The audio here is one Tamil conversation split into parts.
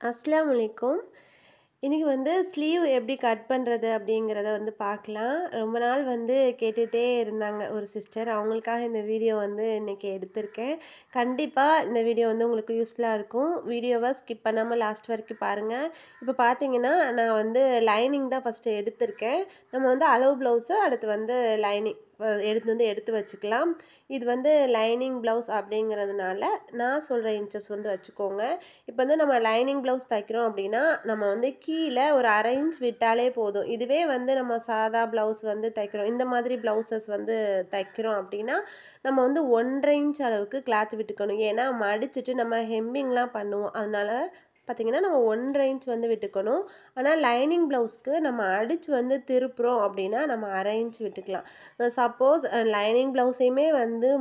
அஸ்ஸலாமு அலைக்கும். இன்னைக்கு ஸ்லீவ் எப்படி கட் பண்ணுறது அப்படிங்கிறத பார்க்கலாம். ரொம்ப நாள் கேட்டுகிட்டே இருந்தாங்க ஒரு சிஸ்டர். அவங்களுக்காக இந்த வீடியோ இன்னைக்கு எடுத்திருக்கேன். கண்டிப்பாக இந்த வீடியோ உங்களுக்கு யூஸ்ஃபுல்லாக இருக்கும். வீடியோவை ஸ்கிப் பண்ணாமல் லாஸ்ட் வரைக்கும் பாருங்கள். இப்போ பார்த்தீங்கன்னா நான் லைனிங் தான் ஃபஸ்ட்டு எடுத்திருக்கேன். நம்ம அளவு ப்ளவுஸு அடுத்து லைனிங் எடுத்து வச்சுக்கலாம். இது லைனிங் ப்ளவுஸ் அப்படிங்கிறதுனால நான் சொல்கிற இன்ச்சஸ் வச்சுக்கோங்க. இப்போ நம்ம லைனிங் ப்ளவுஸ் தைக்கிறோம் அப்படின்னா நம்ம கீழே ஒரு 1/2 இன்ச் விட்டாலே போதும். இதுவே நம்ம சாதா ப்ளவுஸ் தைக்கிறோம், இந்த மாதிரி ப்ளவுசஸ் தைக்கிறோம் அப்படின்னா நம்ம 1/2 இன்ச் அளவுக்கு கிளாத் விட்டுக்கணும். ஏன்னா மடிச்சுட்டு நம்ம ஹெம்மிங்லாம் பண்ணுவோம். அதனால பார்த்திங்கன்னா நம்ம 1/2 இன்ச் விட்டுக்கணும். ஆனால் லைனிங் ப்ளவுஸ்க்கு நம்ம அடித்து திருப்புறோம் அப்படின்னா நம்ம 1/2 இன்ச் விட்டுக்கலாம். சப்போஸ் லைனிங் ப்ளவுஸையுமே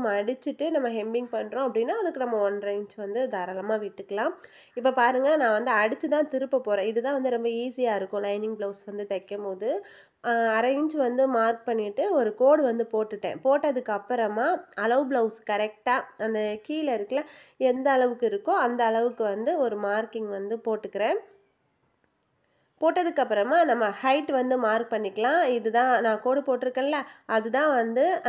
மடிச்சுட்டு நம்ம ஹெம்மிங் பண்ணுறோம் அப்படின்னா அதுக்கு நம்ம 1/2 இன்ச் தாராளமாக விட்டுக்கலாம். இப்போ பாருங்கள், நான் அடித்து தான் திருப்ப போகிறேன். இதுதான் ரொம்ப ஈஸியாக இருக்கும். லைனிங் ப்ளவுஸ் தைக்கும் போது 1/2 இன்ச் மார்க் பண்ணிவிட்டு ஒரு கோடு போட்டுட்டேன். போட்டதுக்கு அப்புறமா அளவு ப்ளவுஸ் கரெக்டாக அந்த கீழே இருக்குல்ல, எந்த அளவுக்கு இருக்கோ அந்த அளவுக்கு ஒரு மார்க்கிங் போட்டுக்கிறேன். போட்டதுக்கப்புறமா நம்ம ஹைட் மார்க் பண்ணிக்கலாம். இதுதான் நான் கோடு போட்டிருக்கேன்ல, அதுதான்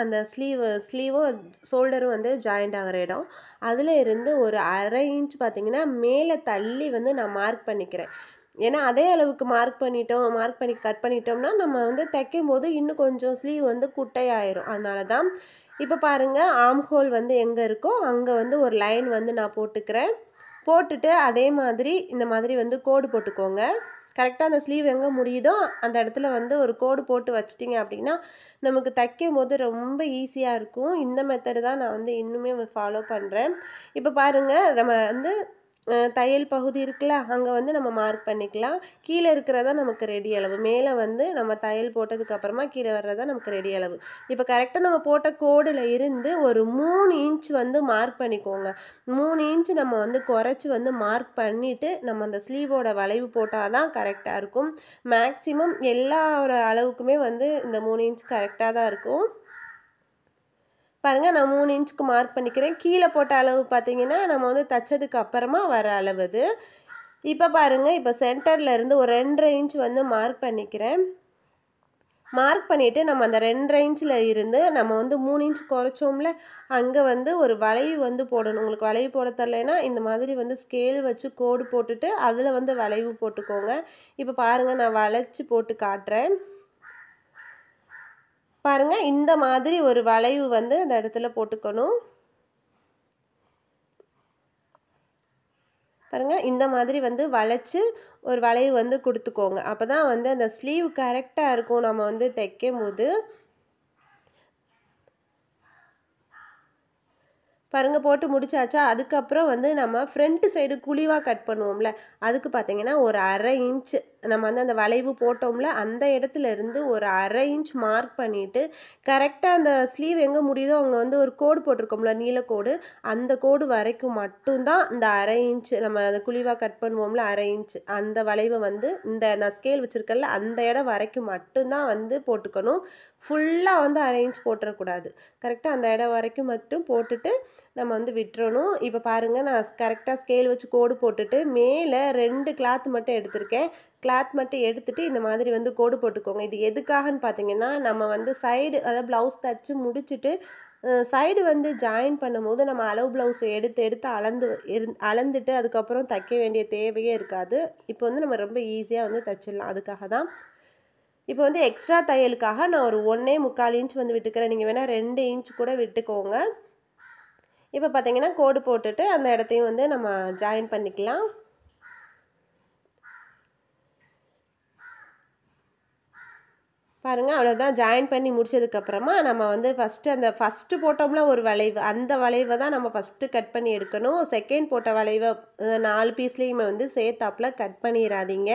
அந்த ஸ்லீவும் ஷோல்டரும் ஜாயிண்ட் ஆகிற இடம். அதில் இருந்து ஒரு 1/2 இன்ச் பார்த்திங்கன்னா மேலே தள்ளி நான் மார்க் பண்ணிக்கிறேன். ஏன்னா அதே அளவுக்கு மார்க் பண்ணி கட் பண்ணிட்டோம்னா நம்ம தைக்கும் போது இன்னும் கொஞ்சம் ஸ்லீவ் குட்டையாயிரும். அதனால தான். இப்போ பாருங்கள், ஆர்ம் ஹோல் எங்கே இருக்கோ அங்கே ஒரு லைன் நான் போட்டுக்கிறேன். போட்டுட்டு அதே மாதிரி இந்த மாதிரி கோடு போட்டுக்கோங்க. கரெக்டாக அந்த ஸ்லீவ் எங்கே முடியுதோ அந்த இடத்துல ஒரு கோடு போட்டு வச்சிட்டிங்க அப்படின்னா நமக்கு தைக்கும் போது ரொம்ப ஈஸியாக இருக்கும். இந்த மெத்தடு தான் நான் இன்னுமே ஃபாலோ பண்ணுறேன். இப்போ பாருங்கள், நம்ம தையல் பகுதி இருக்குல்ல, அங்கே நம்ம மார்க் பண்ணிக்கலாம். கீழே இருக்கிறதா நமக்கு ரெடி அளவு. மேலே நம்ம தையல் போட்டதுக்கப்புறமா கீழே வர்றதா நமக்கு ரெடி அளவு. இப்போ கரெக்டாக நம்ம போட்ட கோடில் இருந்து ஒரு 3 இன்ச் மார்க் பண்ணிக்கோங்க. 3 இன்ச் நம்ம குறைச்சி மார்க் பண்ணிவிட்டு நம்ம அந்த ஸ்லீவோட வளைவு போட்டால் தான் கரெக்டாக இருக்கும். மேக்ஸிமம் எல்லா அளவுக்குமே இந்த 3 இன்ச் கரெக்டாக தான் இருக்கும். பாருங்கள், நான் 3 இன்ச்சுக்கு மார்க் பண்ணிக்கிறேன். கீழே போட்ட அளவு பார்த்திங்கன்னா நம்ம தைச்சதுக்கு அப்புறமா வர அளவு இது. இப்போ பாருங்கள், இப்போ சென்டரில் இருந்து ஒரு 2.5 இன்ச் மார்க் பண்ணிக்கிறேன். மார்க் பண்ணிவிட்டு நம்ம அந்த 2.5 இன்ச்சில் இருந்து நம்ம 3 இன்ச் குறைச்சோம்ல, அங்கே ஒரு வளைவு போடணும். உங்களுக்கு வளைவு போட தரலைன்னா இந்த மாதிரி ஸ்கேல் வச்சு கோடு போட்டுட்டு அதில் வளைவு போட்டுக்கோங்க. இப்போ பாருங்கள், நான் வளைச்சி போட்டு காட்டுறேன். பாருங்கள், இந்த மாதிரி ஒரு வளைவு அந்த இடத்துல போட்டுக்கணும். பாருங்கள், இந்த மாதிரி வளைச்சி ஒரு வளைவு கொடுத்துக்கோங்க. அப்போ தான் அந்த ஸ்லீவ் கரெக்டாக இருக்கும் நம்ம தைக்கும் போது. பாருங்கள், போட்டு முடிச்சாச்சா. அதுக்கப்புறம் நம்ம ஃப்ரண்ட் சைடு குழிவாக கட் பண்ணுவோம்ல, அதுக்கு பார்த்திங்கன்னா ஒரு 1/2 இன்ச் நம்ம அந்த வளைவு போட்டோம்ல, அந்த இடத்துல இருந்து ஒரு 1/2 இன்ச் மார்க் பண்ணிவிட்டு கரெக்டாக அந்த ஸ்லீவ் எங்கே முடியுதோ அங்கே ஒரு கோடு போட்டிருக்கோம்ல, நீலக்கோடு, அந்த கோடு வரைக்கும் மட்டும்தான் இந்த 1/2 இன்ச் நம்ம அந்த குழிவாக கட் பண்ணுவோம்ல 1/2 இன்ச் அந்த வளைவை இந்த நான் ஸ்கேல் வச்சுருக்கேன்ல அந்த இடம் வரைக்கும் மட்டும்தான் போட்டுக்கணும். ஃபுல்லாக 1/2 இன்ச் போட்டுறக்கூடாது. கரெக்டாக அந்த இடம் வரைக்கும் மட்டும் போட்டுட்டு நம்ம விட்டுறணும். இப்போ பாருங்கள், நான் கரெக்டாக ஸ்கேல் வச்சு கோடு போட்டுட்டு மேலே 2 கிளாத் மட்டும் எடுத்திருக்கேன். கிளாத் மட்டும் எடுத்துகிட்டு இந்த மாதிரி கோடு போட்டுக்கோங்க. இது எதுக்காகன்னு பார்த்தீங்கன்னா நம்ம சைடு அதாவது ப்ளவுஸ் தைச்சி முடிச்சுட்டு சைடு ஜாயின் பண்ணும்போது நம்ம அளவு ப்ளவுஸை எடுத்து அளந்துட்டு அதுக்கப்புறம் தைக்க வேண்டிய தேவையே இருக்காது. இப்போ நம்ம ரொம்ப ஈஸியாக தைச்சிடலாம். அதுக்காக தான். இப்போ எக்ஸ்ட்ரா தையலுக்காக நான் ஒரு 1.25 இன்ச் விட்டுக்கிறேன். நீங்கள் வேணால் 2 இன்ச் கூட விட்டுக்கோங்க. இப்போ பார்த்தீங்கன்னா கோடு போட்டுட்டு அந்த இடத்தையும் நம்ம ஜாயின் பண்ணிக்கலாம். பாருங்கள், அவ்வளோதான். ஜாயின் பண்ணி முடிச்சதுக்கப்புறமா நம்ம ஃபஸ்ட்டு போட்டோம்ல ஒரு வளைவு, அந்த வளைவை தான் நம்ம ஃபஸ்ட்டு கட் பண்ணி எடுக்கணும். செகண்ட் போட்ட வளைவை 4 பீஸ்லேயுமே சேர்த்தாப்பில் கட் பண்ணிடாதீங்க.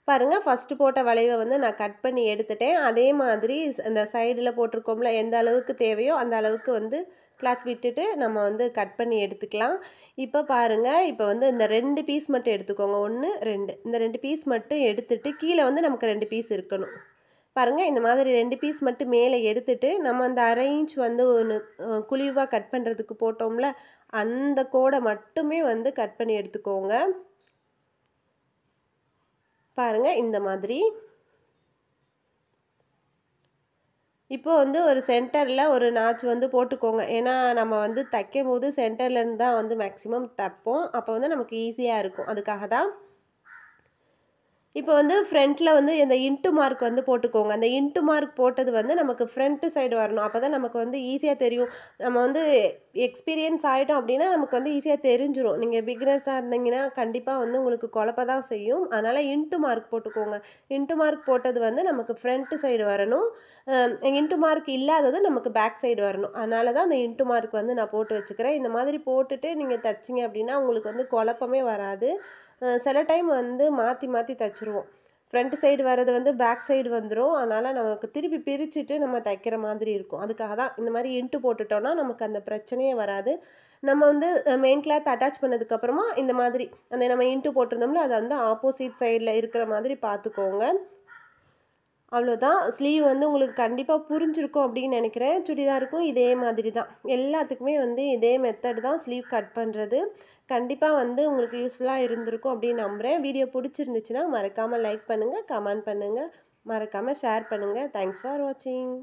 பாருங்கள், ஃபஸ்ட்டு போட்ட வளைவை நான் கட் பண்ணி எடுத்துட்டேன். அதே மாதிரி அந்த சைடில் போட்டிருக்கோம்ல, எந்த அளவுக்கு தேவையோ அந்த அளவுக்கு கிளாத் விட்டுட்டு நம்ம கட் பண்ணி எடுத்துக்கலாம். இப்போ பாருங்கள், இப்போ இந்த 2 பீஸ் மட்டும் எடுத்துக்கோங்க. 1, 2 இந்த 2 பீஸ் மட்டும் எடுத்துட்டு கீழே நமக்கு 2 பீஸ் இருக்கணும். பாருங்கள், இந்த மாதிரி 2 பீஸ் மட்டும் மேலே எடுத்துட்டு நம்ம அந்த 1/2 இன்ச் ஒன்று குழிவாக கட் பண்ணுறதுக்கு போட்டோம்ல, அந்த கோடை மட்டுமே கட் பண்ணி எடுத்துக்கோங்க. பாருங்கள் இந்த மாதிரி. இப்போ வந்து ஒரு சென்டரில் ஒரு நாச் வந்து போட்டுக்கோங்க. ஏன்னா நம்ம வந்து தைக்கும்போது சென்டர்லேருந்து தான் வந்து மேக்ஸிமம் தைப்போம். அப்போ வந்து நமக்கு ஈஸியாக இருக்கும். அதுக்காக தான். இப்போ வந்து ஃப்ரண்ட்டில் வந்து இந்த இன்ட்டு மார்க் வந்து போட்டுக்கோங்க. அந்த இன்ட்டு மார்க் போட்டது வந்து நமக்கு ஃப்ரண்ட்டு சைடு வரணும். அப்போ தான் நமக்கு வந்து ஈஸியாக தெரியும். நம்ம வந்து எக்ஸ்பீரியன்ஸ் ஆகிட்டோம் அப்படின்னா நமக்கு வந்து ஈஸியாக தெரிஞ்சிரும். நீங்கள் பிகினர்ஸாக இருந்தீங்கன்னா கண்டிப்பாக வந்து உங்களுக்கு குழப்ப தான் செய்யும். அதனால் இன்ட்டு மார்க் போட்டுக்கோங்க. இன்ட்டு மார்க் போட்டது வந்து நமக்கு ஃப்ரண்ட்டு சைடு வரணும். இன்ட்டு மார்க் இல்லாதது நமக்கு பேக் சைடு வரணும். அதனால தான் அந்த இன்ட்டு மார்க் வந்து நான் போட்டு வச்சுக்கிறேன். இந்த மாதிரி போட்டுட்டு நீங்கள் தைச்சிங்க அப்படின்னா உங்களுக்கு வந்து குழப்பமே வராது. சில டைம் வந்து மாற்றி மாற்றி தைச்சிருவோம். ஃப்ரண்ட் சைடு வர்றது வந்து பேக் சைடு வந்துடும். அதனால் நமக்கு திருப்பி பிரிச்சுட்டு நம்ம தைக்கிற மாதிரி இருக்கும். அதுக்காக தான் இந்த மாதிரி இன்ட்டு போட்டுட்டோன்னா நமக்கு அந்த பிரச்சனையே வராது. நம்ம வந்து மெயின் கிளாத் அட்டாச் பண்ணதுக்கப்புறமா இந்த மாதிரி அந்த நம்ம இன்ட்டு போட்டிருந்தோம்ல அதை வந்து ஆப்போசிட் சைடில் இருக்கிற மாதிரி பார்த்துக்கோங்க. அவ்வளோதான். ஸ்லீவ் வந்து உங்களுக்கு கண்டிப்பாக புரிஞ்சிருக்கும் அப்படின்னு நினைக்கிறேன். சுடிதாருக்கும் இதே மாதிரி தான். எல்லாத்துக்குமே வந்து இதே மெத்தட் தான் ஸ்லீவ் கட் பண்ணுறது. கண்டிப்பாக வந்து உங்களுக்கு யூஸ்ஃபுல்லாக இருந்திருக்கும் அப்படின்னு நம்புகிறேன். வீடியோ பிடிச்சிருந்துச்சுன்னா மறக்காமல் லைக் பண்ணுங்கள், கமெண்ட் பண்ணுங்கள், மறக்காமல் ஷேர் பண்ணுங்கள். தேங்க்ஸ் ஃபார் வாட்சிங்.